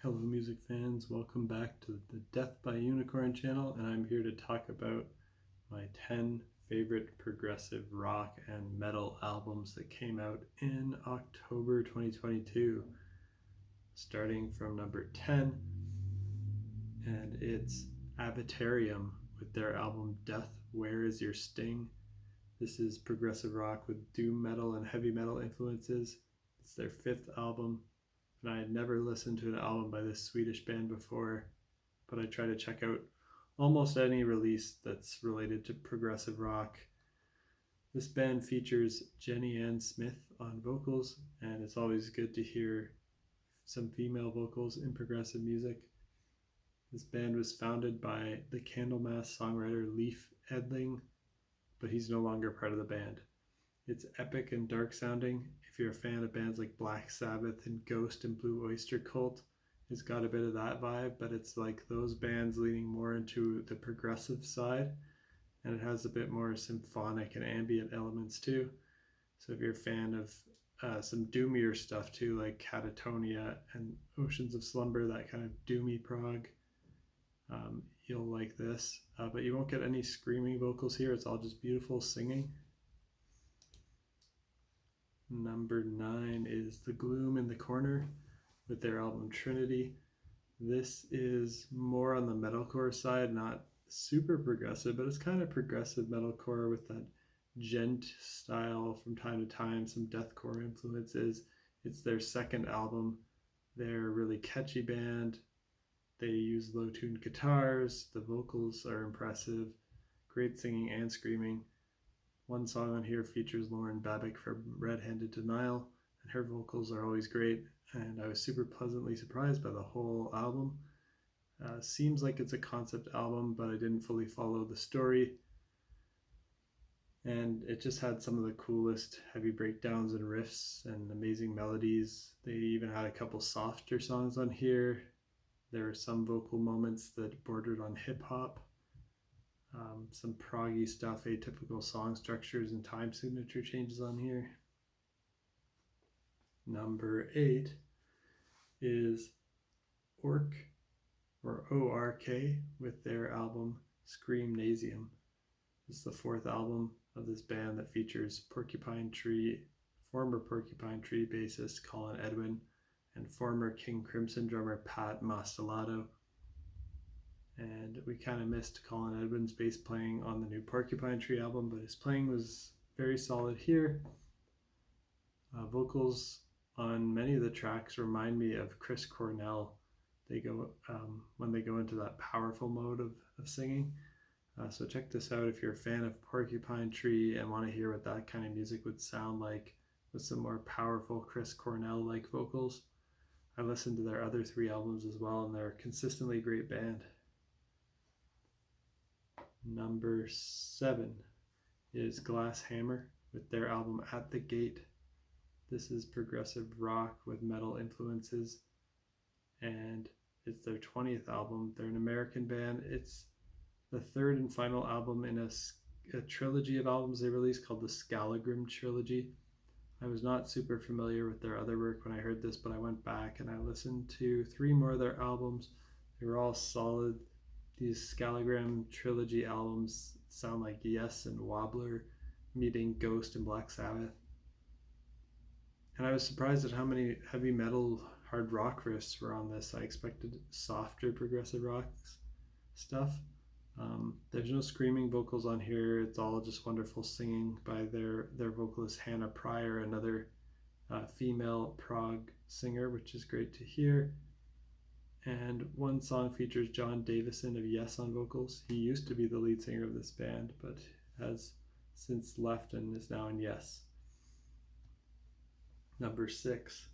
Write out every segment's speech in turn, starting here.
Hello music fans, welcome back to the Death by Unicorn channel, and I'm here to talk about my 10 favorite progressive rock and metal albums that came out in October 2022. Starting from number 10, and it's Abaterium with their album Death, Where Is Your Sting? This is progressive rock with doom metal and heavy metal influences. It's their 5th album. And I had never listened to an album by this Swedish band before, but I try to check out almost any release that's related to progressive rock. This band features Jenny Ann Smith on vocals, and it's always good to hear some female vocals in progressive music. This band was founded by the Candlemass songwriter Leif Edling, but he's no longer part of the band. It's epic and dark sounding. If you're a fan of bands like Black Sabbath and Ghost and Blue Oyster Cult, it's got a bit of that vibe, but it's like those bands leaning more into the progressive side, and it has a bit more symphonic and ambient elements too. So if you're a fan of some doomier stuff too, like Catatonia and Oceans of Slumber, that kind of doomy prog, you'll like this. But you won't get any screaming vocals here. It's all just beautiful singing. Number 9 is The Gloom in the Corner with their album Trinity. This is more on the metalcore side, not super progressive, but it's kind of progressive metalcore with that djent style from time to time, some deathcore influences. It's their 2nd album. They're a really catchy band. They use low-tuned guitars. The vocals are impressive. Great singing and screaming. One song on here features Lauren Babick from Red-Handed Denial, and her vocals are always great, and I was super pleasantly surprised by the whole album. Seems like it's a concept album, but I didn't fully follow the story, and it just had some of the coolest heavy breakdowns and riffs and amazing melodies. They even had a couple softer songs on here. There were some vocal moments that bordered on hip-hop. Some proggy stuff, atypical song structures and time signature changes on here. Number 8 is O.R.k or O.R.k with their album Screamnasium. This is the 4th album of this band that features former Porcupine Tree bassist Colin Edwin and former King Crimson drummer Pat Mastelotto. And we kind of missed Colin Edwin's bass playing on the new Porcupine Tree album, but his playing was very solid here. Vocals on many of the tracks remind me of Chris Cornell. They go when they go into that powerful mode of singing. So check this out if you're a fan of Porcupine Tree and want to hear what that kind of music would sound like with some more powerful Chris Cornell-like vocals. I listened to their other 3 albums as well, and they're a consistently great band. Number 7 is Glass Hammer with their album At the Gate. This is progressive rock with metal influences, and it's their 20th album. They're an American band. It's the 3rd and final album in a trilogy of albums they released called the Scalagrim Trilogy. I was not super familiar with their other work when I heard this, but I went back and I listened to 3 more of their albums. They were all solid. These Scalagram trilogy albums sound like Yes and Wobbler meeting Ghost and Black Sabbath. And I was surprised at how many heavy metal hard rock riffs were on this. I expected softer progressive rock stuff. There's no screaming vocals on here. It's all just wonderful singing by their vocalist Hannah Pryor, another female prog singer, which is great to hear. And one song features John Davison of Yes on vocals. He used to be the lead singer of this band, but has since left and is now in Yes. Number 6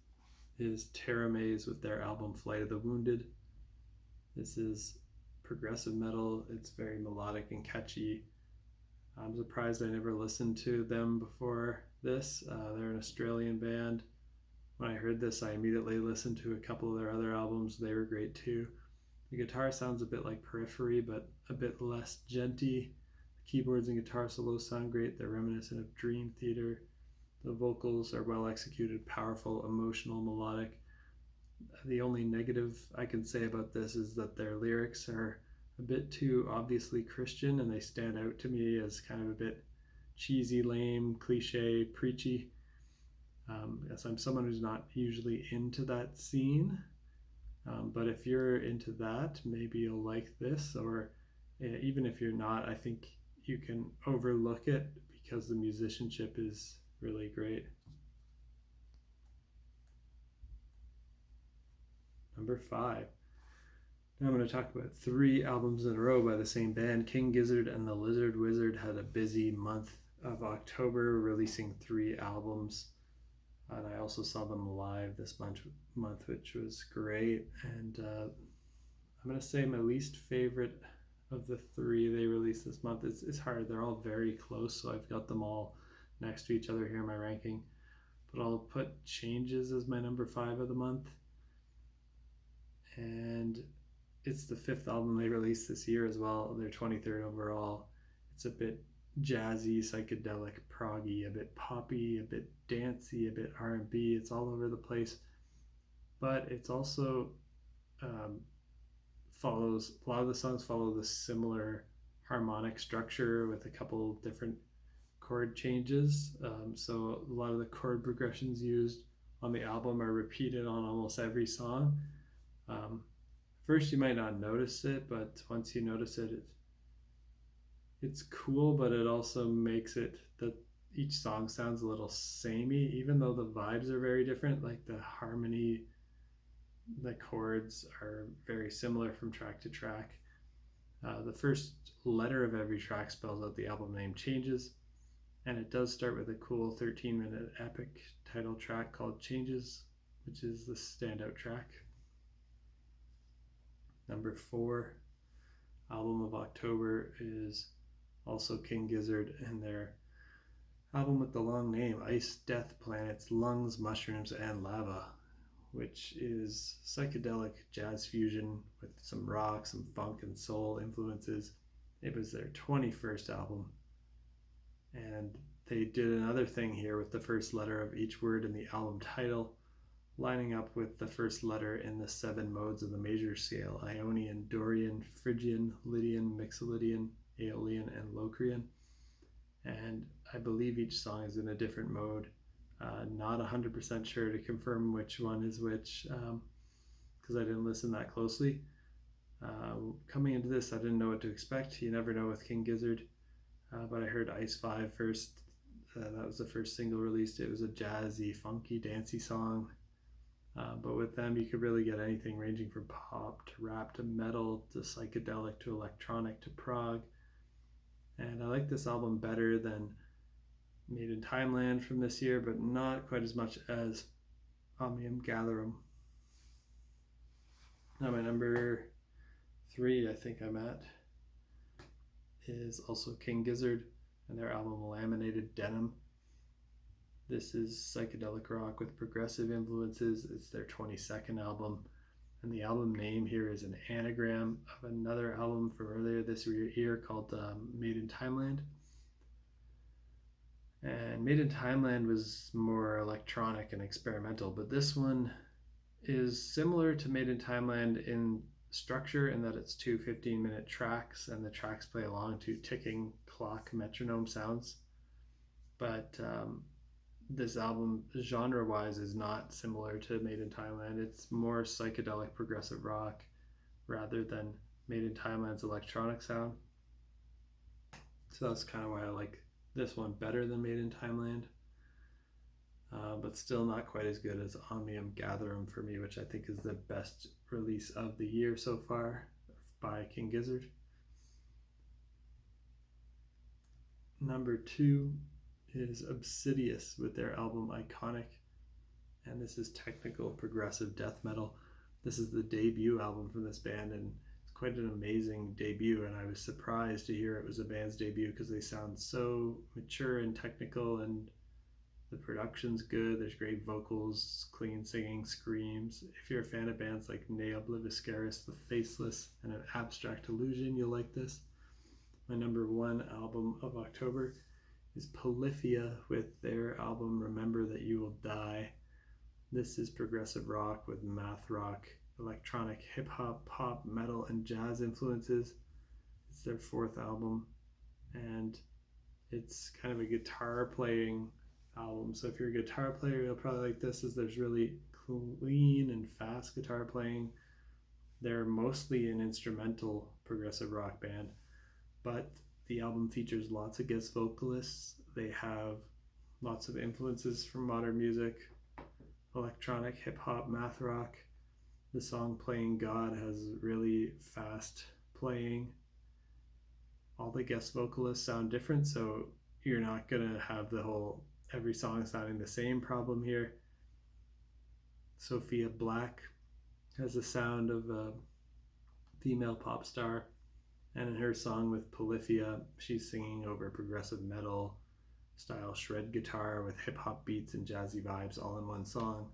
is Terra Maze with their album Flight of the Wounded. This is progressive metal. It's very melodic and catchy. I'm surprised I never listened to them before this. They're an Australian band. When I heard this, I immediately listened to a couple of their other albums. They were great too. The guitar sounds a bit like Periphery, but a bit less djenty. The keyboards and guitar solos sound great. They're reminiscent of Dream Theater. The vocals are well executed, powerful, emotional, melodic. The only negative I can say about this is that their lyrics are a bit too obviously Christian, and they stand out to me as kind of a bit cheesy, lame, cliche, preachy. As I'm someone who's not usually into that scene, but if you're into that, maybe you'll like this, or even if you're not, I think you can overlook it because the musicianship is really great. Number 5. Now I'm going to talk about 3 albums in a row by the same band. King Gizzard and the Lizard Wizard had a busy month of October, releasing 3 albums. And I also saw them live this month, which was great. And I'm going to say my least favorite of the 3 they released this month. It's hard. They're all very close, so I've got them all next to each other here in my ranking. But I'll put Changes as my number 5 of the month. And it's the 5th album they released this year as well, their 23rd overall. It's a bit jazzy, psychedelic, proggy, a bit poppy, a bit dancey, a bit R&B. It's all over the place, but it's also follows, a lot of the songs follow the similar harmonic structure with a couple different chord changes. So a lot of the chord progressions used on the album are repeated on almost every song. First, you might not notice it, but once you notice it, it's cool, but it also makes it that each song sounds a little samey, even though the vibes are very different. Like the harmony, the chords are very similar from track to track. The first letter of every track spells out the album name Changes, and it does start with a cool 13-minute epic title track called Changes, which is the standout track. Number 4 album of October is also King Gizzard and their album with the long name, Ice, Death, Planets, Lungs, Mushrooms, and Lava, which is psychedelic jazz fusion with some rock, some funk, and soul influences. It was their 21st album, and they did another thing here with the first letter of each word in the album title, lining up with the first letter in the 7 modes of the major scale: Ionian, Dorian, Phrygian, Lydian, Mixolydian, Aeolian, and Locrian. And I believe each song is in a different mode. Not 100% sure to confirm which one is which, because I didn't listen that closely. Coming into this, I didn't know what to expect. You never know with King Gizzard. But I heard Ice 5 first. That was the first single released. It was a jazzy, funky, dancey song. But with them, you could really get anything ranging from pop to rap to metal to psychedelic to electronic to prog. And I like this album better than Made in Timeland from this year, but not quite as much as Omnium Gatherum. Now my number 3, I think I'm at, is also King Gizzard and their album Laminated, Denim. This is psychedelic rock with progressive influences. It's their 22nd album, and the album name here is an anagram of another album from earlier this year called Made in Timeland. And Made in Timeland was more electronic and experimental, but this one is similar to Made in Timeland in structure in that it's 2 15-minute tracks, and the tracks play along to ticking clock metronome sounds. But this album, genre-wise, is not similar to Made in Timeland. It's more psychedelic progressive rock rather than Made in Timeland's electronic sound. So that's kind of why I like this one better than Made in Timeland. But still not quite as good as Omnium Gatherum for me, which I think is the best release of the year so far by King Gizzard. Number 2 is Obsidious with their album Iconic, and this is technical progressive death metal. This is the debut album from this band, and it's quite an amazing debut, and I was surprised to hear it was a band's debut because they sound so mature and technical, and the production's good. There's great vocals, clean singing, screams. If you're a fan of bands like Ne Obliviscaris, The Faceless, and An Abstract Illusion, you'll like this. My number 1 album of October is Polyphia with their album Remember That You Will Die. This is progressive rock with math rock, electronic, hip hop, pop, metal, and jazz influences. It's their fourth album, and it's kind of a guitar playing album. So if you're a guitar player, you'll probably like this, as there's really clean and fast guitar playing. They're mostly an instrumental progressive rock band, but the album features lots of guest vocalists. They have lots of influences from modern music, electronic, hip hop, math rock. The song Playing God has really fast playing. All the guest vocalists sound different, so you're not going to have the whole every song sounding the same problem here. Sophia Black has the sound of a female pop star, and in her song with Polyphia, she's singing over progressive metal style shred guitar with hip hop beats and jazzy vibes all in one song.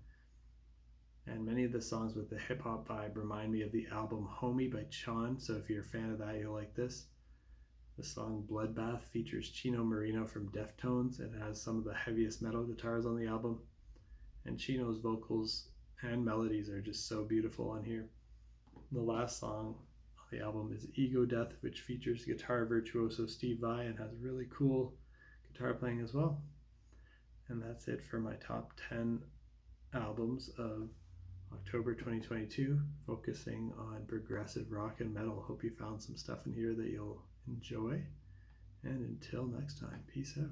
And many of the songs with the hip hop vibe remind me of the album Homie by Chon, so if you're a fan of that, you'll like this. The song Bloodbath features Chino Marino from Deftones and has some of the heaviest metal guitars on the album. And Chino's vocals and melodies are just so beautiful on here. The last song on the album is Ego Death, which features guitar virtuoso Steve Vai and has really cool guitar playing as well. And that's it for my top 10 albums of October 2022, focusing on progressive rock and metal. Hope you found some stuff in here that you'll enjoy. And until next time, peace out.